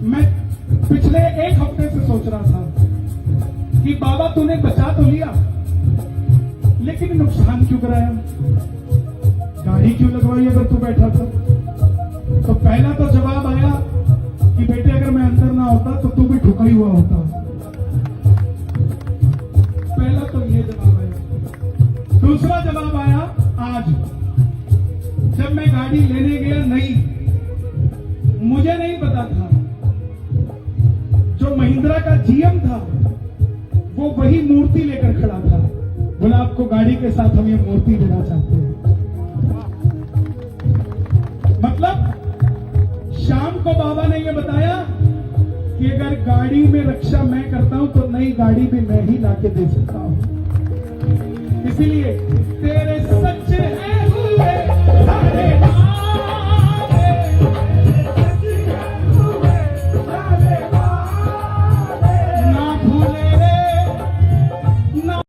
मैं पिछले एक हफ्ते से सोच रहा था कि बाबा तूने बचा तो लिया, लेकिन नुकसान क्यों कराया? गाड़ी क्यों लगवाई अगर तू बैठा था? तो पहला तो जवाब आया कि बेटे अगर मैं अंदर ना होता तो तू भी ठुका ही हुआ होता। पहला तो ये जवाब आया। दूसरा जवाब आया आज, जब मैं गाड़ी लेने गया नई, मुझे नहीं पता था जो महिंद्रा का जीएम था वो वही मूर्ति लेकर खड़ा था। बोला आपको गाड़ी के साथ हम ये मूर्ति देना चाहते हैं। मतलब शाम को बाबा ने ये बताया कि अगर गाड़ी में रक्षा मैं करता हूं तो नई गाड़ी भी मैं ही लाके दे सकता हूं। इसीलिए